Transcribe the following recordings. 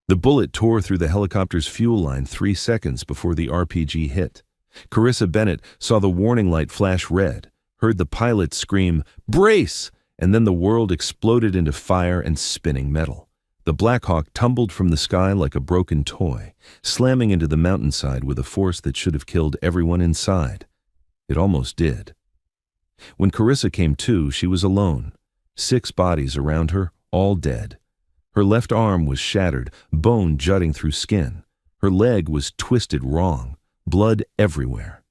The bullet tore through the helicopter's fuel line 3 seconds before the RPG hit. Carissa Bennett saw the warning light flash red, heard the pilot scream, "Brace!" and then the world exploded into fire and spinning metal. The Black Hawk tumbled from the sky like a broken toy, slamming into the mountainside with a force that should have killed everyone inside. It almost did. When Carissa came to, she was alone. 6 bodies around her, all dead. Her left arm was shattered, bone jutting through skin. Her leg was twisted wrong, blood everywhere.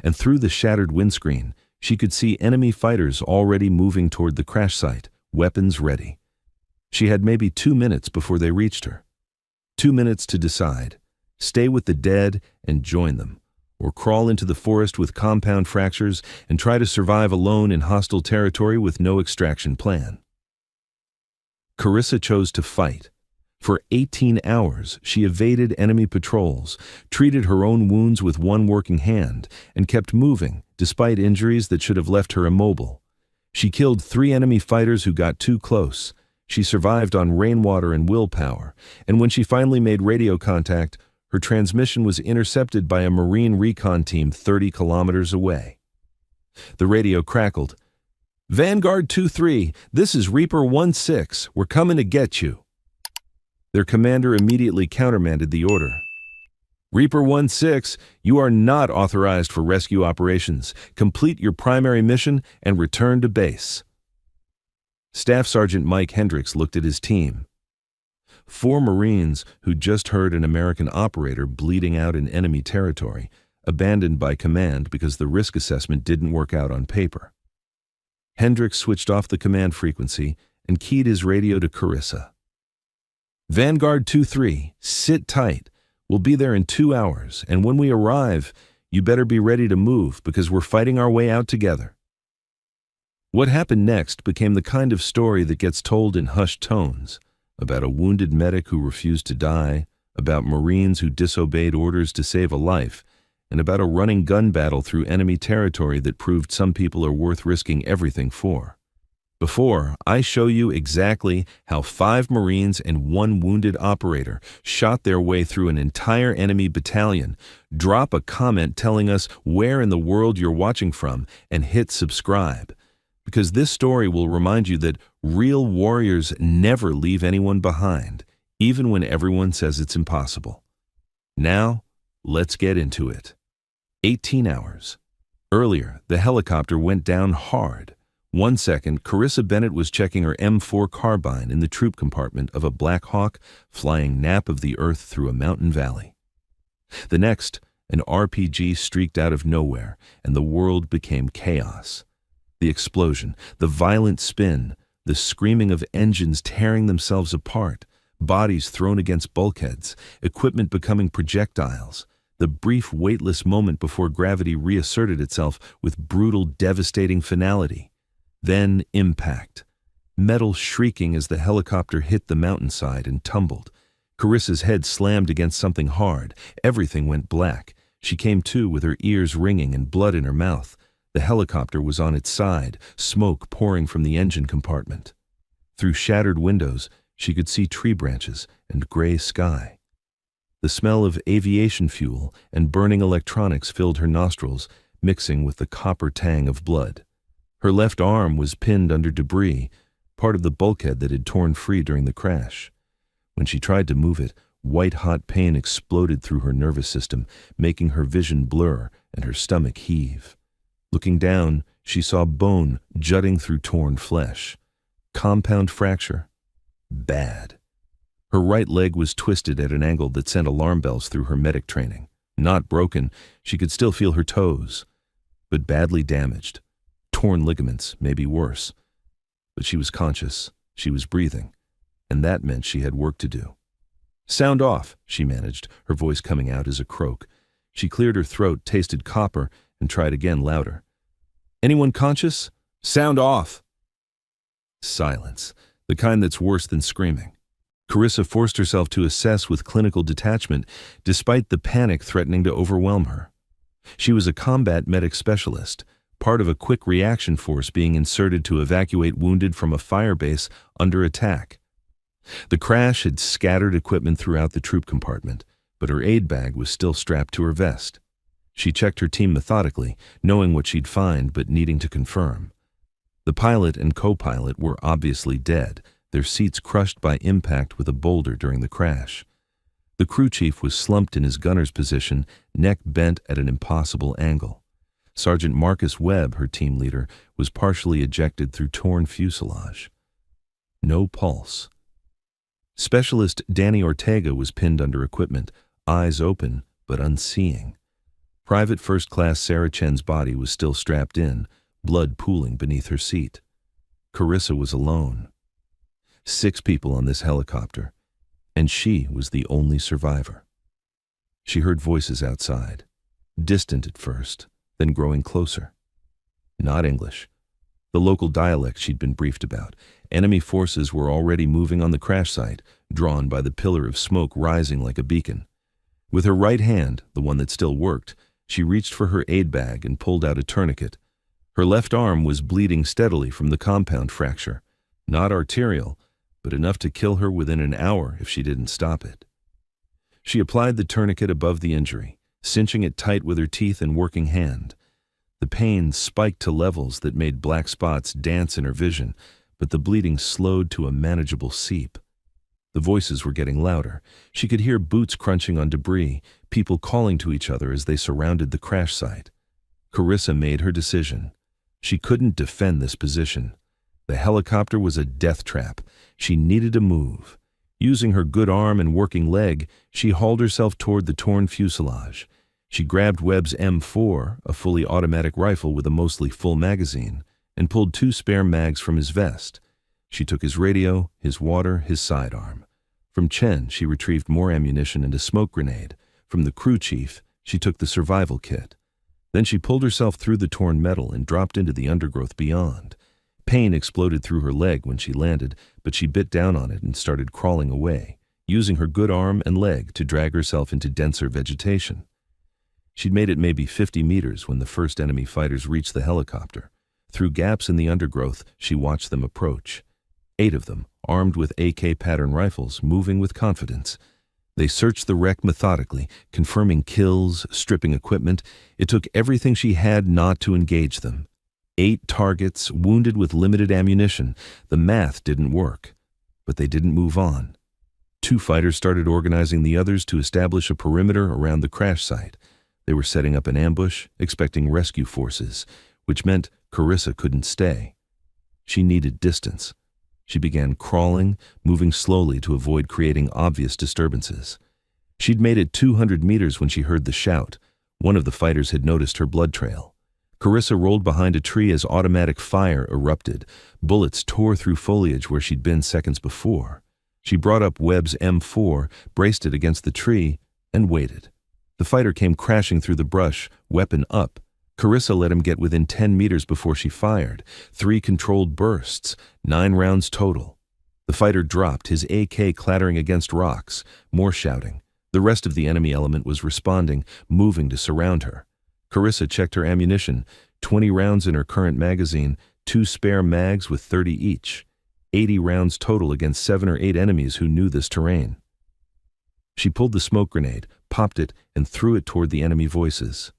And through the shattered windscreen, she could see enemy fighters already moving toward the crash site, weapons ready. She had maybe 2 minutes before they reached her. 2 minutes to decide. Stay with the dead and join them, or crawl into the forest with compound fractures and try to survive alone in hostile territory with no extraction plan. Carissa chose to fight. For 18 hours, she evaded enemy patrols, treated her own wounds with one working hand, and kept moving, despite injuries that should have left her immobile. She killed 3 enemy fighters who got too close. She survived on rainwater and willpower, and when she finally made radio contact, her transmission was intercepted by a Marine Recon team 30 kilometers away. The radio crackled. "Vanguard 2-3, this is Reaper 1-6, we're coming to get you." Their commander immediately countermanded the order. "Reaper 1-6, you are not authorized for rescue operations. Complete your primary mission and return to base." Staff Sergeant Mike Hendricks looked at his team. 4 Marines who'd just heard an American operator bleeding out in enemy territory, abandoned by command because the risk assessment didn't work out on paper. Hendricks switched off the command frequency and keyed his radio to Carissa. "Vanguard 2-3, sit tight. We'll be there in 2 hours, and when we arrive, you better be ready to move because we're fighting our way out together." What happened next became the kind of story that gets told in hushed tones, about a wounded medic who refused to die, about Marines who disobeyed orders to save a life, and about a running gun battle through enemy territory that proved some people are worth risking everything for. Before I show you exactly how 5 Marines and 1 wounded operator shot their way through an entire enemy battalion, drop a comment telling us where in the world you're watching from and hit subscribe. Because this story will remind you that real warriors never leave anyone behind, even when everyone says it's impossible. Now, let's get into it. 18 hours. Earlier, the helicopter went down hard. 1 second, Carissa Bennett was checking her M4 carbine in the troop compartment of a Black Hawk flying nap of the earth through a mountain valley. The next, an RPG streaked out of nowhere, and the world became chaos. The explosion, the violent spin, the screaming of engines tearing themselves apart, bodies thrown against bulkheads, equipment becoming projectiles, the brief weightless moment before gravity reasserted itself with brutal, devastating finality. Then impact. Metal shrieking as the helicopter hit the mountainside and tumbled. Carissa's head slammed against something hard. Everything went black. She came to with her ears ringing and blood in her mouth. The helicopter was on its side, smoke pouring from the engine compartment. Through shattered windows, she could see tree branches and gray sky. The smell of aviation fuel and burning electronics filled her nostrils, mixing with the copper tang of blood. Her left arm was pinned under debris, part of the bulkhead that had torn free during the crash. When she tried to move it, white-hot pain exploded through her nervous system, making her vision blur and her stomach heave. Looking down, she saw bone jutting through torn flesh. Compound fracture. Bad. Her right leg was twisted at an angle that sent alarm bells through her medic training. Not broken, she could still feel her toes, but badly damaged. Torn ligaments, maybe worse. But she was conscious, she was breathing, and that meant she had work to do. "Sound off," she managed, her voice coming out as a croak. She cleared her throat, tasted copper, and tried again louder. "Anyone conscious? Sound off." Silence, the kind that's worse than screaming. Carissa forced herself to assess with clinical detachment, despite the panic threatening to overwhelm her. She was a combat medic specialist, part of a quick reaction force being inserted to evacuate wounded from a fire base under attack. The crash had scattered equipment throughout the troop compartment, but her aid bag was still strapped to her vest. She checked her team methodically, knowing what she'd find but needing to confirm. The pilot and co-pilot were obviously dead, their seats crushed by impact with a boulder during the crash. The crew chief was slumped in his gunner's position, neck bent at an impossible angle. Sergeant Marcus Webb, her team leader, was partially ejected through torn fuselage. No pulse. Specialist Danny Ortega was pinned under equipment, eyes open but unseeing. Private First Class Sarah Chen's body was still strapped in, blood pooling beneath her seat. Carissa was alone. 6 people on this helicopter, and she was the only survivor. She heard voices outside, distant at first, then growing closer. Not English. The local dialect she'd been briefed about. Enemy forces were already moving on the crash site, drawn by the pillar of smoke rising like a beacon. With her right hand, the one that still worked, she reached for her aid bag and pulled out a tourniquet. Her left arm was bleeding steadily from the compound fracture. Not arterial, but enough to kill her within an hour if she didn't stop it. She applied the tourniquet above the injury, cinching it tight with her teeth and working hand. The pain spiked to levels that made black spots dance in her vision, but the bleeding slowed to a manageable seep. The voices were getting louder. She could hear boots crunching on debris, people calling to each other as they surrounded the crash site. Carissa made her decision. She couldn't defend this position. The helicopter was a death trap. She needed to move. Using her good arm and working leg, she hauled herself toward the torn fuselage. She grabbed Webb's M4, a fully automatic rifle with a mostly full magazine, and pulled 2 spare mags from his vest. She took his radio, his water, his sidearm. From Chen, she retrieved more ammunition and a smoke grenade. From the crew chief, she took the survival kit. Then she pulled herself through the torn metal and dropped into the undergrowth beyond. Pain exploded through her leg when she landed, but she bit down on it and started crawling away, using her good arm and leg to drag herself into denser vegetation. She'd made it maybe 50 meters when the first enemy fighters reached the helicopter. Through gaps in the undergrowth, she watched them approach. 8 of them, armed with AK pattern rifles, moving with confidence. They searched the wreck methodically, confirming kills, stripping equipment. It took everything she had not to engage them. 8 targets, wounded with limited ammunition. The math didn't work, but they didn't move on. 2 fighters started organizing the others to establish a perimeter around the crash site. They were setting up an ambush, expecting rescue forces, which meant Carissa couldn't stay. She needed distance. She began crawling, moving slowly to avoid creating obvious disturbances. She'd made it 200 meters when she heard the shout. One of the fighters had noticed her blood trail. Carissa rolled behind a tree as automatic fire erupted. Bullets tore through foliage where she'd been seconds before. She brought up Webb's M4, braced it against the tree, and waited. The fighter came crashing through the brush, weapon up. Carissa let him get within 10 meters before she fired. 3 controlled bursts, 9 rounds total. The fighter dropped, his AK clattering against rocks. More shouting. The rest of the enemy element was responding, moving to surround her. Carissa checked her ammunition, 20 rounds in her current magazine, 2 spare mags with 30 each. 80 rounds total against 7 or 8 enemies who knew this terrain. She pulled the smoke grenade, popped it, and threw it toward the enemy voices.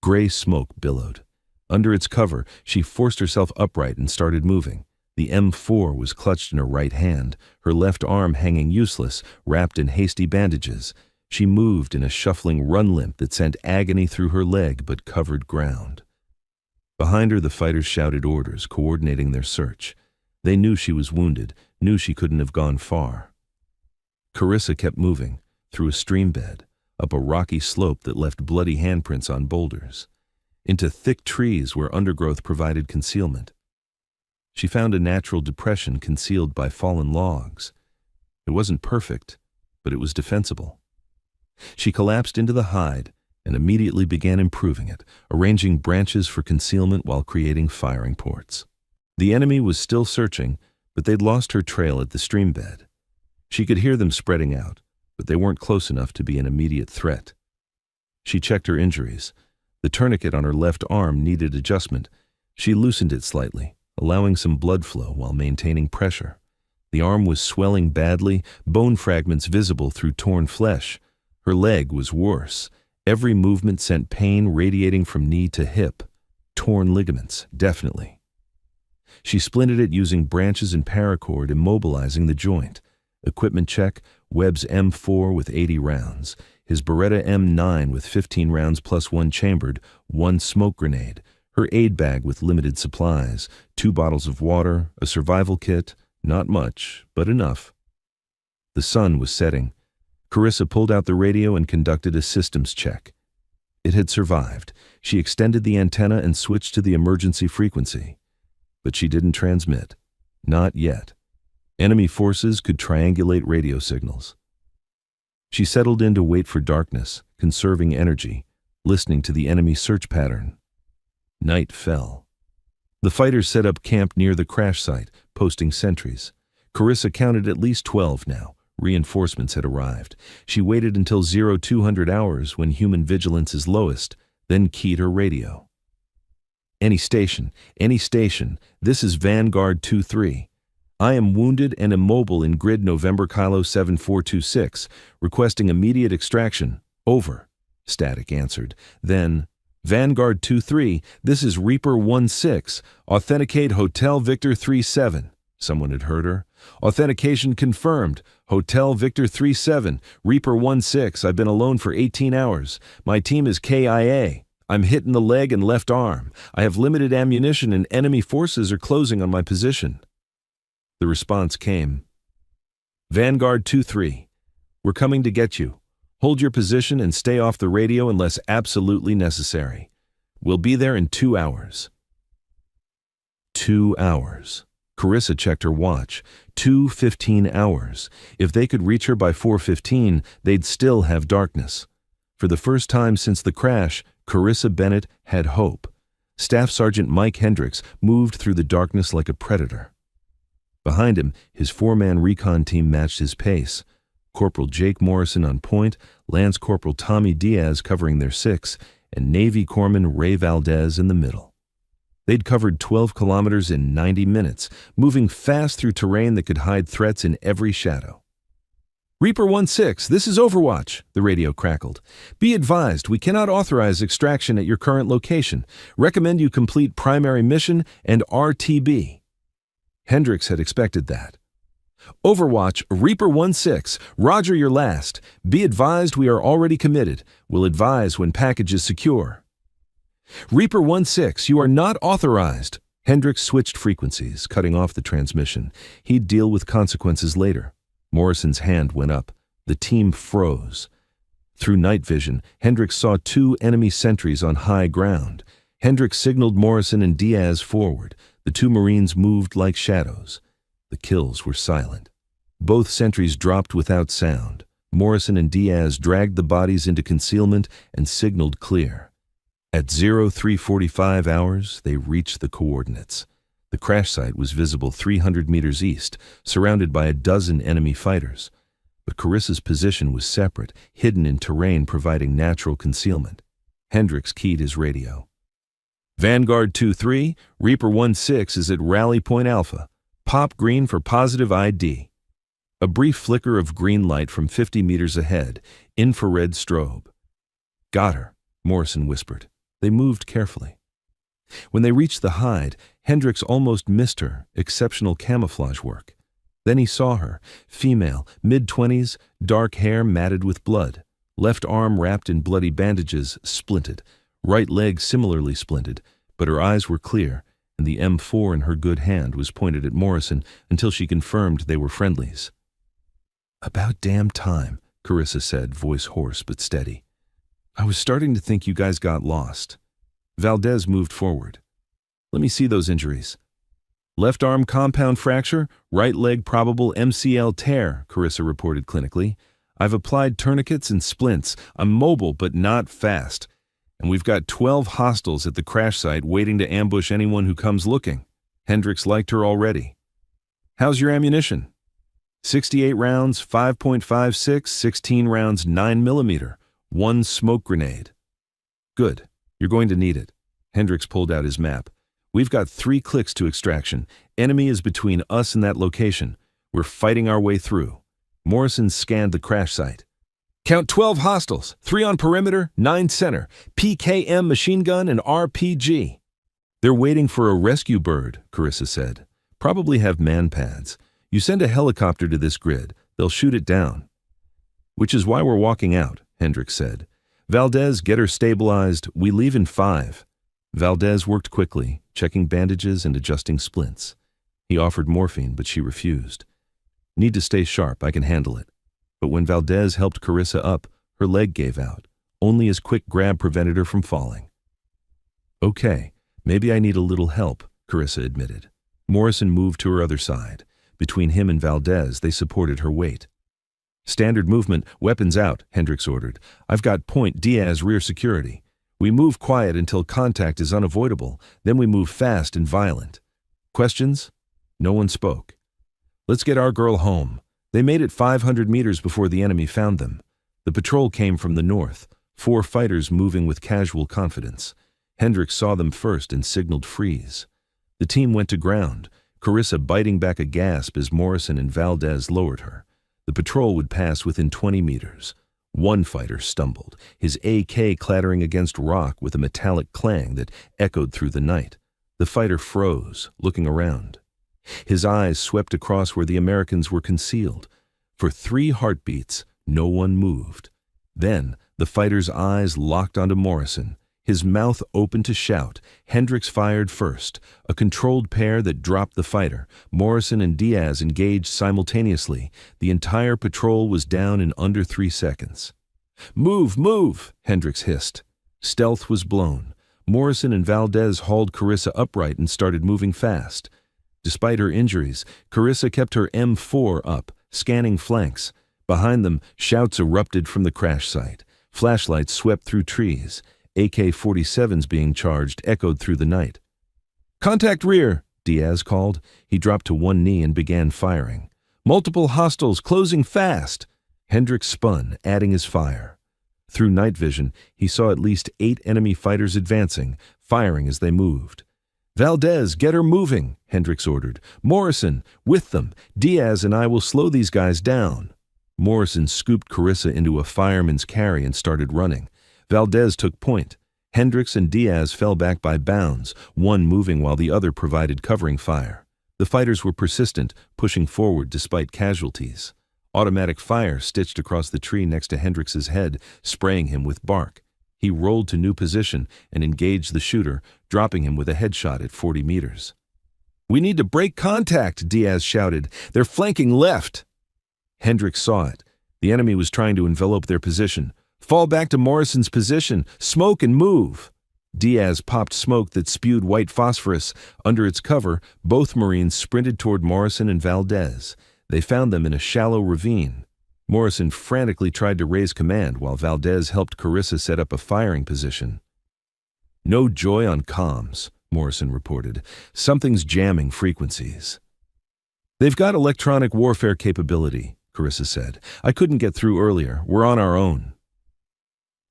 Gray smoke billowed. Under its cover, she forced herself upright and started moving. The M4 was clutched in her right hand, her left arm hanging useless, wrapped in hasty bandages. She moved in a shuffling run limp that sent agony through her leg but covered ground. Behind her, the fighters shouted orders, coordinating their search. They knew she was wounded, knew she couldn't have gone far. Carissa kept moving, through a stream bed, up a rocky slope that left bloody handprints on boulders, into thick trees where undergrowth provided concealment. She found a natural depression concealed by fallen logs. It wasn't perfect, but it was defensible. She collapsed into the hide and immediately began improving it, arranging branches for concealment while creating firing ports. The enemy was still searching, but they'd lost her trail at the stream bed. She could hear them spreading out, but they weren't close enough to be an immediate threat. She checked her injuries. The tourniquet on her left arm needed adjustment. She loosened it slightly, allowing some blood flow while maintaining pressure. The arm was swelling badly, bone fragments visible through torn flesh. Her leg was worse. Every movement sent pain radiating from knee to hip. Torn ligaments, definitely. She splinted it using branches and paracord, immobilizing the joint. Equipment check, Webb's M4 with 80 rounds. His Beretta M9 with 15 rounds plus one chambered, one smoke grenade. Her aid bag with limited supplies, 2 bottles of water, a survival kit, not much, but enough. The sun was setting. Carissa pulled out the radio and conducted a systems check. It had survived. She extended the antenna and switched to the emergency frequency. But she didn't transmit. Not yet. Enemy forces could triangulate radio signals. She settled in to wait for darkness, conserving energy, listening to the enemy search pattern. Night fell. The fighters set up camp near the crash site, posting sentries. Carissa counted at least 12 now. Reinforcements had arrived. She waited until 0200 hours when human vigilance is lowest, then keyed her radio. Any station, this is Vanguard 2-3. I am wounded and immobile in grid November Kilo 7426, requesting immediate extraction. Over. Static answered. Then, Vanguard 2-3, this is Reaper 1-6, authenticate Hotel Victor 3-7. Someone had heard her. Authentication confirmed. Hotel Victor 3-7, Reaper 1-6, I've been alone for 18 hours. My team is KIA. I'm hit in the leg and left arm. I have limited ammunition and enemy forces are closing on my position. The response came. Vanguard 2-3, we're coming to get you. Hold your position and stay off the radio unless absolutely necessary. We'll be there in 2 hours. 2 hours. Carissa checked her watch. 2:15 hours. If they could reach her by 4:15, they'd still have darkness. For the first time since the crash, Carissa Bennett had hope. Staff Sergeant Mike Hendricks moved through the darkness like a predator. Behind him, his 4-man recon team matched his pace. Corporal Jake Morrison on point, Lance Corporal Tommy Diaz covering their 6, and Navy Corpsman Ray Valdez in the middle. They'd covered 12 kilometers in 90 minutes, moving fast through terrain that could hide threats in every shadow. Reaper 1-6, this is Overwatch, the radio crackled. Be advised, we cannot authorize extraction at your current location. Recommend you complete primary mission and RTB. Hendricks had expected that. Overwatch, Reaper 1-6, roger your last. Be advised we are already committed. We'll advise when package is secure. Reaper 1-6, you are not authorized. Hendricks switched frequencies, cutting off the transmission. He'd deal with consequences later. Morrison's hand went up. The team froze. Through night vision, Hendricks saw 2 enemy sentries on high ground. Hendricks signaled Morrison and Diaz forward. The 2 Marines moved like shadows. The kills were silent. Both sentries dropped without sound. Morrison and Diaz dragged the bodies into concealment and signaled clear. At 0345 hours, they reached the coordinates. The crash site was visible 300 meters east, surrounded by a dozen enemy fighters. But Carissa's position was separate, hidden in terrain providing natural concealment. Hendricks keyed his radio. Vanguard 2-3, Reaper 1-6 is at Rally Point Alpha. Pop green for positive ID. A brief flicker of green light from 50 meters ahead, infrared strobe. Got her, Morrison whispered. They moved carefully. When they reached the hide, Hendricks almost missed her, exceptional camouflage work. Then he saw her, female, mid-20s, dark hair matted with blood, left arm wrapped in bloody bandages, splinted, right leg similarly splinted, but her eyes were clear, and the M4 in her good hand was pointed at Morrison until she confirmed they were friendlies. About damn time, Carissa said, voice hoarse but steady. I was starting to think you guys got lost. Valdez moved forward. Let me see those injuries. Left arm compound fracture, right leg probable MCL tear, Carissa reported clinically. I've applied tourniquets and splints. I'm mobile but not fast. And we've got 12 hostiles at the crash site waiting to ambush anyone who comes looking. Hendricks liked her already. How's your ammunition? 68 rounds, 5.56, 16 rounds, 9mm. 1 smoke grenade. Good. You're going to need it. Hendricks pulled out his map. We've got 3 clicks to extraction. Enemy is between us and that location. We're fighting our way through. Morrison scanned the crash site. Count 12 hostiles, 3 on perimeter, 9 center, PKM machine gun and RPG. They're waiting for a rescue bird, Carissa said. Probably have man pads. You send a helicopter to this grid, they'll shoot it down. Which is why we're walking out, Hendricks said. Valdez, get her stabilized. We leave in 5. Valdez worked quickly, checking bandages and adjusting splints. He offered morphine, but she refused. Need to stay sharp, I can handle it. But when Valdez helped Carissa up, her leg gave out. Only his quick grab prevented her from falling. Okay, maybe I need a little help, Carissa admitted. Morrison moved to her other side. Between him and Valdez, they supported her weight. Standard movement, weapons out, Hendricks ordered. I've got Point Diaz rear security. We move quiet until contact is unavoidable, then we move fast and violent. Questions? No one spoke. Let's get our girl home. They made it 500 meters before the enemy found them. The patrol came from the north, 4 fighters moving with casual confidence. Hendricks saw them first and signaled freeze. The team went to ground, Carissa biting back a gasp as Morrison and Valdez lowered her. The patrol would pass within 20 meters. One fighter stumbled, his AK clattering against rock with a metallic clang that echoed through the night. The fighter froze, looking around. His eyes swept across where the Americans were concealed. For 3 heartbeats, no one moved. Then, the fighter's eyes locked onto Morrison. His mouth opened to shout. Hendricks fired first, a controlled pair that dropped the fighter. Morrison and Diaz engaged simultaneously. The entire patrol was down in under 3 seconds. Move, move, Hendricks hissed. Stealth was blown. Morrison and Valdez hauled Carissa upright and started moving fast. Despite her injuries, Carissa kept her M4 up, scanning flanks. Behind them, shouts erupted from the crash site. Flashlights swept through trees. AK-47s being charged echoed through the night. Contact rear, Diaz called. He dropped to one knee and began firing. Multiple hostiles closing fast. Hendricks spun, adding his fire. Through night vision, he saw at least 8 enemy fighters advancing, firing as they moved. Valdez, get her moving, Hendricks ordered. Morrison, with them. Diaz and I will slow these guys down. Morrison scooped Carissa into a fireman's carry and started running. Valdez took point. Hendricks and Diaz fell back by bounds, one moving while the other provided covering fire. The fighters were persistent, pushing forward despite casualties. Automatic fire stitched across the tree next to Hendricks's head, spraying him with bark. He rolled to new position and engaged the shooter, dropping him with a headshot at 40 meters. We need to break contact, Diaz shouted. They're flanking left. Hendricks saw it. The enemy was trying to envelop their position. Fall back to Morrison's position. Smoke and move. Diaz popped smoke that spewed white phosphorus. Under its cover, both Marines sprinted toward Morrison and Valdez. They found them in a shallow ravine. Morrison frantically tried to raise command while Valdez helped Carissa set up a firing position. No joy on comms, Morrison reported. Something's jamming frequencies. They've got electronic warfare capability, Carissa said. I couldn't get through earlier. We're on our own.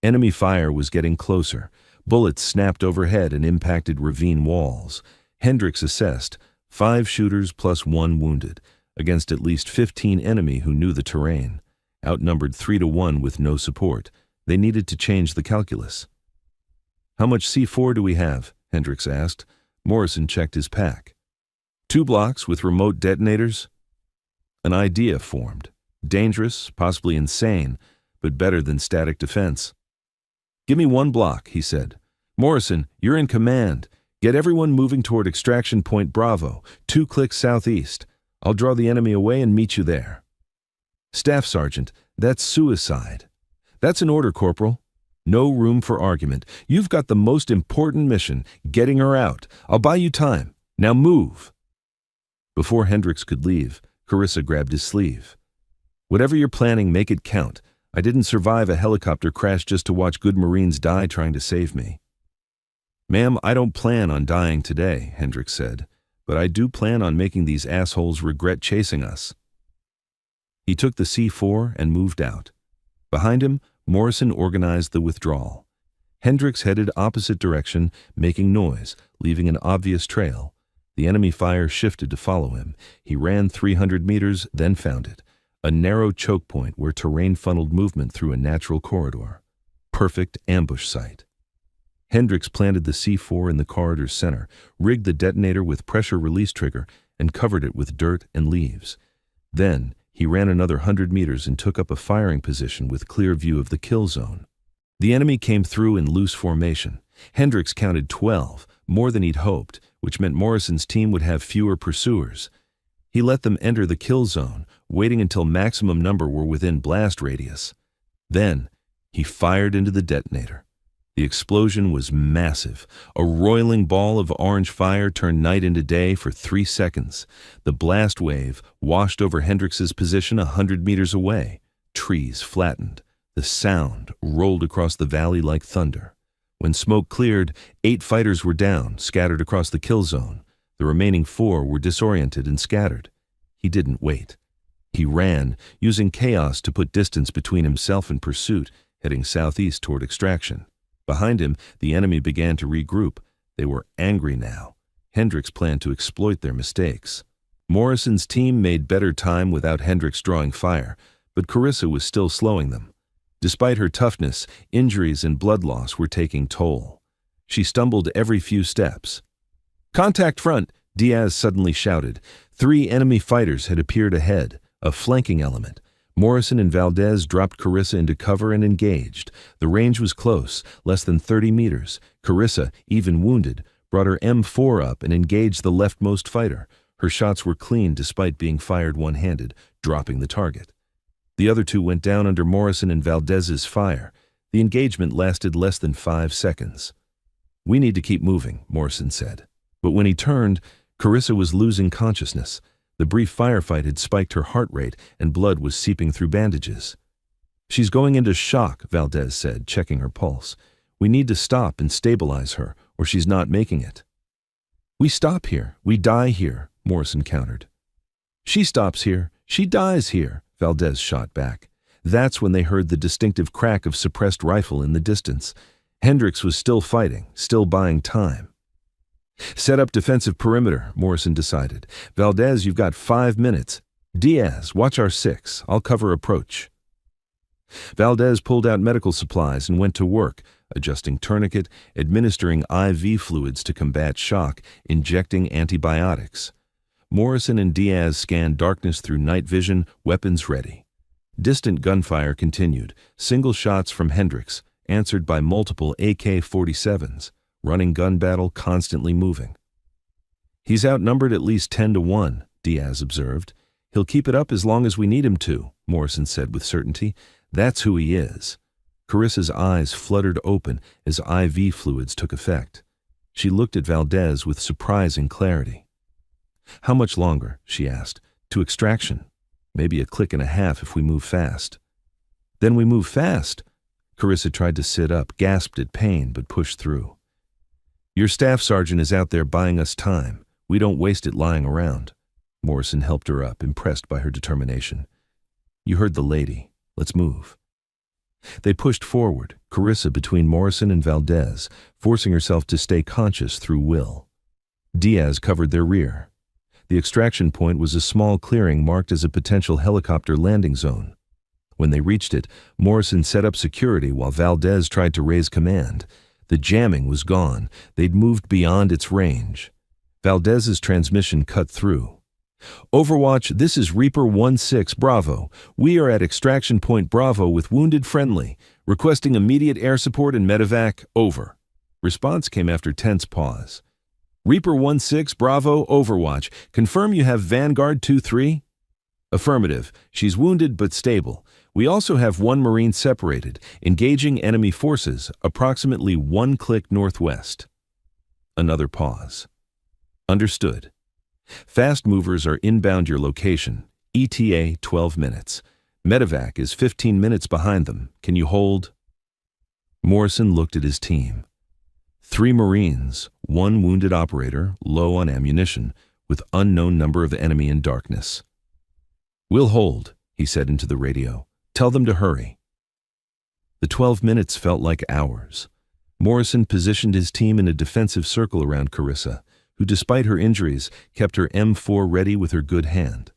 Enemy fire was getting closer. Bullets snapped overhead and impacted ravine walls. Hendricks assessed, 5 shooters plus 1 wounded, against at least 15 enemy who knew the terrain. Outnumbered 3-1 with no support. They needed to change the calculus. How much C4 do we have? Hendricks asked. Morrison checked his pack. 2 blocks with remote detonators? An idea formed. Dangerous, possibly insane, but better than static defense. Give me 1 block, he said. Morrison, you're in command. Get everyone moving toward extraction point Bravo, 2 clicks southeast. I'll draw the enemy away and meet you there. Staff Sergeant, that's suicide. That's an order, Corporal. No room for argument. You've got the most important mission, getting her out. I'll buy you time. Now move. Before Hendricks could leave, Carissa grabbed his sleeve. Whatever you're planning, make it count. I didn't survive a helicopter crash just to watch good Marines die trying to save me. Ma'am, I don't plan on dying today, Hendricks said, but I do plan on making these assholes regret chasing us. He took the C4 and moved out. Behind him, Morrison organized the withdrawal. Hendricks headed opposite direction, making noise, leaving an obvious trail. The enemy fire shifted to follow him. He ran 300 meters, then found it. A narrow choke point where terrain funneled movement through a natural corridor. Perfect ambush site. Hendricks planted the C4 in the corridor's center, rigged the detonator with pressure release trigger, and covered it with dirt and leaves. Then, he ran another 100 meters and took up a firing position with clear view of the kill zone. The enemy came through in loose formation. Hendricks counted 12, more than he'd hoped, which meant Morrison's team would have fewer pursuers. He let them enter the kill zone, waiting until maximum number were within blast radius. Then, he fired into the detonator. The explosion was massive. A roiling ball of orange fire turned night into day for 3 seconds. The blast wave washed over Hendricks's position 100 meters away. Trees flattened. The sound rolled across the valley like thunder. When smoke cleared, 8 fighters were down, scattered across the kill zone. The remaining 4 were disoriented and scattered. He didn't wait. He ran, using chaos to put distance between himself and pursuit, heading southeast toward extraction. Behind him, the enemy began to regroup. They were angry now. Hendricks planned to exploit their mistakes. Morrison's team made better time without Hendricks drawing fire, but Carissa was still slowing them. Despite her toughness, injuries and blood loss were taking toll. She stumbled every few steps. "Contact front!" Diaz suddenly shouted. 3 enemy fighters had appeared ahead, a flanking element. Morrison and Valdez dropped Carissa into cover and engaged. The range was close, less than 30 meters. Carissa, even wounded, brought her M4 up and engaged the leftmost fighter. Her shots were clean despite being fired one-handed, dropping the target. The other 2 went down under Morrison and Valdez's fire. The engagement lasted less than 5 seconds. "We need to keep moving," Morrison said. But when he turned, Carissa was losing consciousness. The brief firefight had spiked her heart rate, and blood was seeping through bandages. "She's going into shock," Valdez said, checking her pulse. "We need to stop and stabilize her, or she's not making it." "We stop here, we die here," Morrison countered. "She stops here, she dies here," Valdez shot back. That's when they heard the distinctive crack of suppressed rifle in the distance. Hendricks was still fighting, still buying time. "Set up defensive perimeter," Morrison decided. "Valdez, you've got 5 minutes. Diaz, watch our 6. I'll cover approach." Valdez pulled out medical supplies and went to work, adjusting tourniquet, administering IV fluids to combat shock, injecting antibiotics. Morrison and Diaz scanned darkness through night vision, weapons ready. Distant gunfire continued, single shots from Hendricks, answered by multiple AK-47s. Running gun battle, constantly moving. "He's outnumbered at least 10-1, Diaz observed. "He'll keep it up as long as we need him to," Morrison said with certainty. "That's who he is." Carissa's eyes fluttered open as IV fluids took effect. She looked at Valdez with surprising clarity. "How much longer?" she asked. "To extraction. Maybe a click and a half if we move fast." "Then we move fast." Carissa tried to sit up, gasped at pain, but pushed through. "Your staff sergeant is out there buying us time. We don't waste it lying around." Morrison helped her up, impressed by her determination. "You heard the lady. Let's move." They pushed forward, Carissa between Morrison and Valdez, forcing herself to stay conscious through will. Diaz covered their rear. The extraction point was a small clearing marked as a potential helicopter landing zone. When they reached it, Morrison set up security while Valdez tried to raise command. The jamming was gone. They'd moved beyond its range. Valdez's transmission cut through. "Overwatch, this is Reaper 1-6 Bravo. We are at extraction point Bravo with wounded friendly. Requesting immediate air support and medevac. Over." Response came after tense pause. "Reaper 1-6 Bravo, Overwatch. Confirm you have Vanguard 2-3? "Affirmative. She's wounded but stable. We also have 1 Marine separated, engaging enemy forces, approximately 1 click northwest." Another pause. "Understood. Fast movers are inbound your location. ETA 12 minutes. Medevac is 15 minutes behind them. Can you hold?" Morrison looked at his team. 3 Marines, 1 wounded operator, low on ammunition, with unknown number of enemy in darkness. "We'll hold," he said into the radio. "Tell them to hurry." The 12 minutes felt like hours. Morrison positioned his team in a defensive circle around Carissa, who despite her injuries kept her M4 ready with her good hand.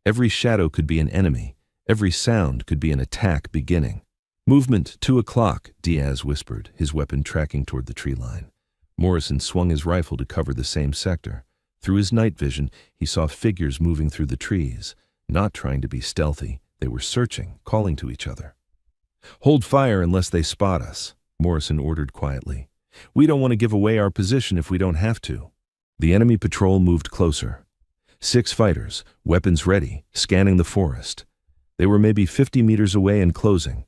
Every shadow could be an enemy. Every sound could be an attack beginning. "Movement, 2 o'clock, Diaz whispered, his weapon tracking toward the tree line. Morrison swung his rifle to cover the same sector. Through his night vision, he saw figures moving through the trees, not trying to be stealthy. They were searching, calling to each other. "Hold fire unless they spot us," Morrison ordered quietly. "We don't want to give away our position if we don't have to." The enemy patrol moved closer. 6 fighters, weapons ready, scanning the forest. They were maybe 50 meters away and closing.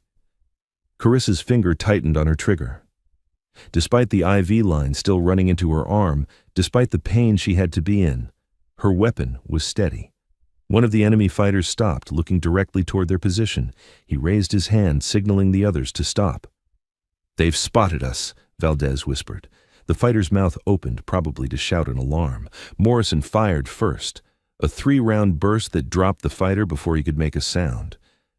Carissa's finger tightened on her trigger. Despite the IV line still running into her arm, despite the pain she had to be in, her weapon was steady. One of the enemy fighters stopped, looking directly toward their position. He raised his hand, signaling the others to stop. "They've spotted us," Valdez whispered. The fighter's mouth opened, probably to shout an alarm. Morrison fired first, a 3-round burst that dropped the fighter before he could make a sound.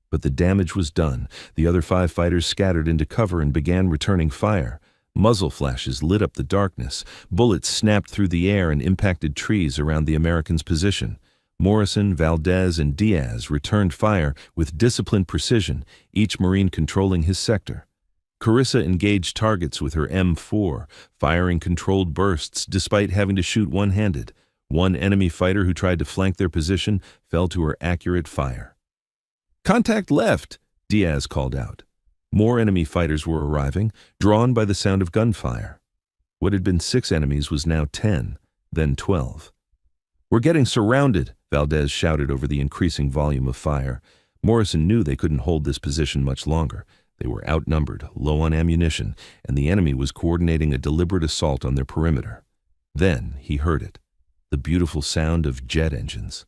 But the damage was done. The other 5 fighters scattered into cover and began returning fire. Muzzle flashes lit up the darkness. Bullets snapped through the air and impacted trees around the Americans' position. Morrison, Valdez, and Diaz returned fire with disciplined precision, each Marine controlling his sector. Carissa engaged targets with her M4, firing controlled bursts despite having to shoot one-handed. One enemy fighter who tried to flank their position fell to her accurate fire. "Contact left," Diaz called out. More enemy fighters were arriving, drawn by the sound of gunfire. What had been 6 enemies was now 10, then 12. "We're getting surrounded," Valdez shouted over the increasing volume of fire. Morrison knew they couldn't hold this position much longer. They were outnumbered, low on ammunition, and the enemy was coordinating a deliberate assault on their perimeter. Then he heard it, the beautiful sound of jet engines.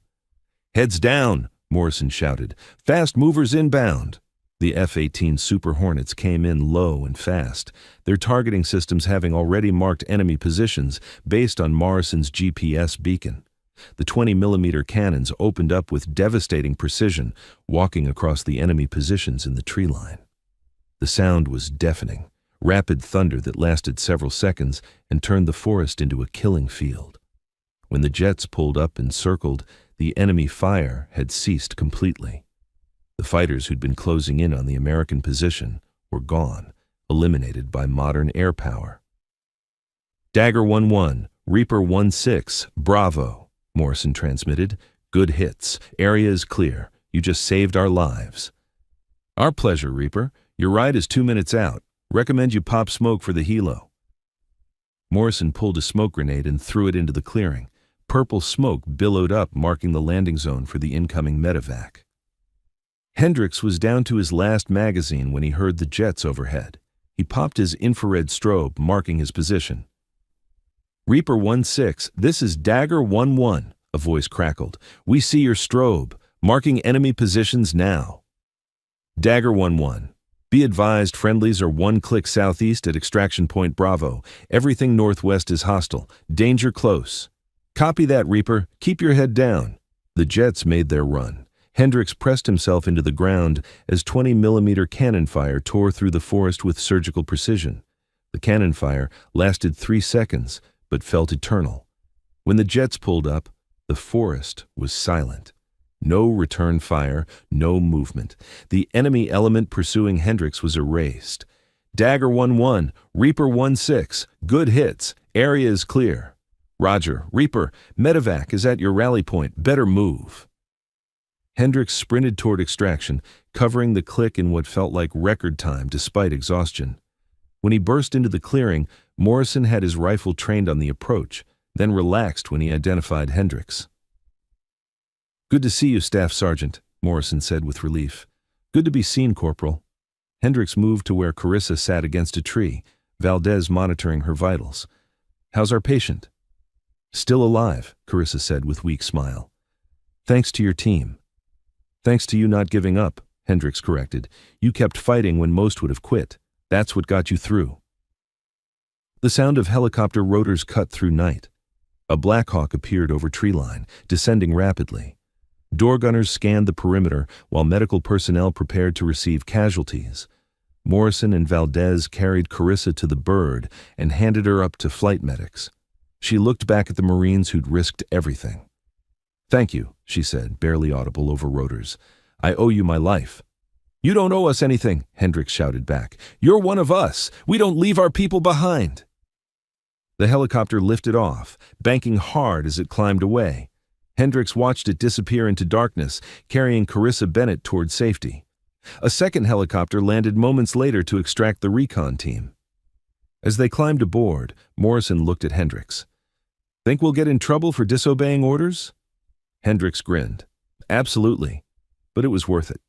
"Heads down," Morrison shouted. "Fast movers inbound." The F-18 Super Hornets came in low and fast, their targeting systems having already marked enemy positions based on Morrison's GPS beacon. The 20mm cannons opened up with devastating precision, walking across the enemy positions in the tree line. The sound was deafening, rapid thunder that lasted several seconds and turned the forest into a killing field. When the jets pulled up and circled, the enemy fire had ceased completely. The fighters who'd been closing in on the American position were gone, eliminated by modern air power. "Dagger 1-1, Reaper 1-6, Bravo," Morrison transmitted. "Good hits. Area is clear. You just saved our lives." "Our pleasure, Reaper. Your ride is 2 minutes out. Recommend you pop smoke for the helo." Morrison pulled a smoke grenade and threw it into the clearing. Purple smoke billowed up, marking the landing zone for the incoming medevac. Hendricks was down to his last magazine when he heard the jets overhead. He popped his infrared strobe, marking his position. "Reaper 1-6, this is Dagger 1-1, a voice crackled. "We see your strobe, marking enemy positions now." "Dagger 1-1. Be advised, friendlies are 1 click southeast at Extraction Point Bravo. Everything northwest is hostile. Danger close." "Copy that, Reaper. Keep your head down." The jets made their run. Hendricks pressed himself into the ground as 20mm cannon fire tore through the forest with surgical precision. The cannon fire lasted 3 seconds, but felt eternal. When the jets pulled up, the forest was silent. No return fire, no movement. The enemy element pursuing Hendricks was erased. "Dagger 1-1, Reaper 1-6, good hits, area is clear." "Roger, Reaper, medevac is at your rally point, better move." Hendricks sprinted toward extraction, covering the click in what felt like record time despite exhaustion. When he burst into the clearing, Morrison had his rifle trained on the approach, then relaxed when he identified Hendricks. "Good to see you, Staff Sergeant," Morrison said with relief. "Good to be seen, Corporal." Hendricks moved to where Carissa sat against a tree, Valdez monitoring her vitals. "How's our patient?" "Still alive," Carissa said with weak smile. "Thanks to your team." "Thanks to you not giving up," Hendricks corrected. "You kept fighting when most would have quit. That's what got you through." The sound of helicopter rotors cut through night. A Black Hawk appeared over tree line, descending rapidly. Door gunners scanned the perimeter while medical personnel prepared to receive casualties. Morrison and Valdez carried Carissa to the bird and handed her up to flight medics. She looked back at the Marines who'd risked everything. "Thank you," she said, barely audible over rotors. "I owe you my life." "You don't owe us anything," Hendricks shouted back. "You're one of us. We don't leave our people behind." The helicopter lifted off, banking hard as it climbed away. Hendricks watched it disappear into darkness, carrying Carissa Bennett toward safety. A second helicopter landed moments later to extract the Recon team. As they climbed aboard, Morrison looked at Hendricks. "Think we'll get in trouble for disobeying orders?" Hendricks grinned. "Absolutely. But it was worth it."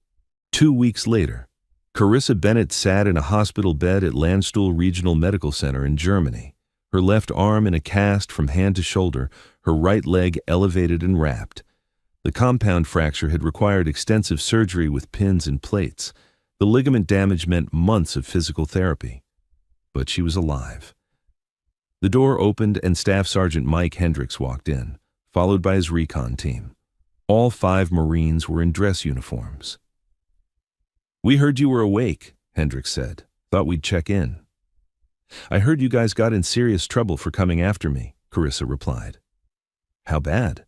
2 weeks later, Carissa Bennett sat in a hospital bed at Landstuhl Regional Medical Center in Germany, her left arm in a cast from hand to shoulder, her right leg elevated and wrapped. The compound fracture had required extensive surgery with pins and plates. The ligament damage meant months of physical therapy. But she was alive. The door opened and Staff Sergeant Mike Hendricks walked in, followed by his recon team. All 5 Marines were in dress uniforms. "We heard you were awake," Hendricks said. "Thought we'd check in." "I heard you guys got in serious trouble for coming after me," Carissa replied. "How bad?"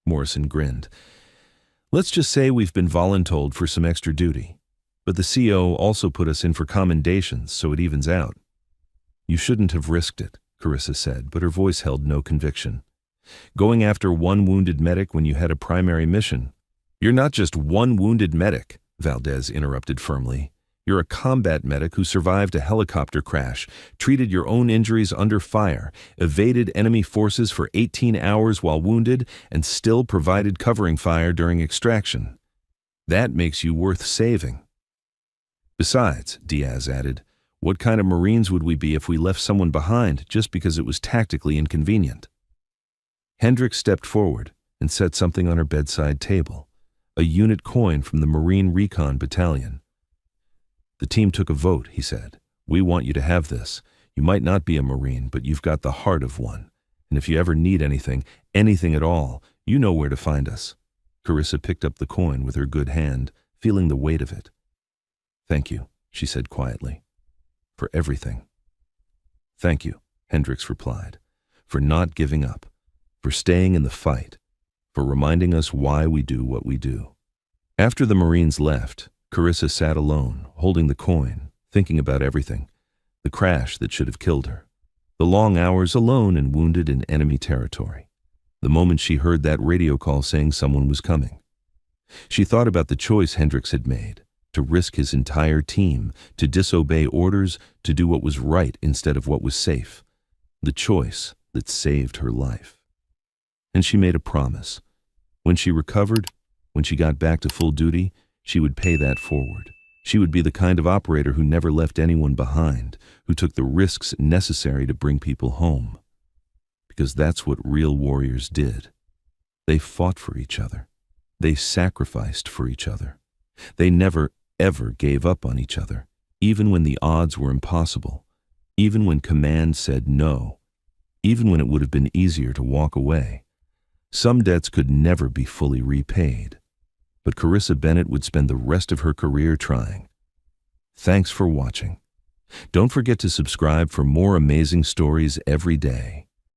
Morrison grinned. "Let's just say we've been voluntold for some extra duty. But the CO also put us in for commendations, so it evens out." "You shouldn't have risked it," Carissa said, but her voice held no conviction. "Going after one wounded medic when you had a primary mission." "You're not just one wounded medic," Valdez interrupted firmly. "You're a combat medic who survived a helicopter crash, treated your own injuries under fire, evaded enemy forces for 18 hours while wounded, and still provided covering fire during extraction. That makes you worth saving." "Besides," Diaz added, "what kind of Marines would we be if we left someone behind just because it was tactically inconvenient?" Hendricks stepped forward and set something on her bedside table, a unit coin from the Marine Recon Battalion. "The team took a vote," he said. "We want you to have this. You might not be a Marine, but you've got the heart of one. And if you ever need anything at all, you know where to find us." Carissa picked up the coin with her good hand, feeling the weight of it. "Thank you," she said quietly. "For everything." "Thank you," Hendricks replied. "For not giving up. For staying in the fight. For reminding us why we do what we do." After the Marines left, Carissa sat alone, holding the coin, thinking about everything. The crash that should have killed her. The long hours alone and wounded in enemy territory. The moment she heard that radio call saying someone was coming. She thought about the choice Hendricks had made, to risk his entire team, to disobey orders, to do what was right instead of what was safe. The choice that saved her life. And she made a promise. When she recovered, when she got back to full duty, she would pay that forward. She would be the kind of operator who never left anyone behind, who took the risks necessary to bring people home. Because that's what real warriors did. They fought for each other. They sacrificed for each other. They never, ever gave up on each other, even when the odds were impossible, even when command said no, even when it would have been easier to walk away. Some debts could never be fully repaid, but Carissa Bennett would spend the rest of her career trying. Thanks for watching. Don't forget to subscribe for more amazing stories every day.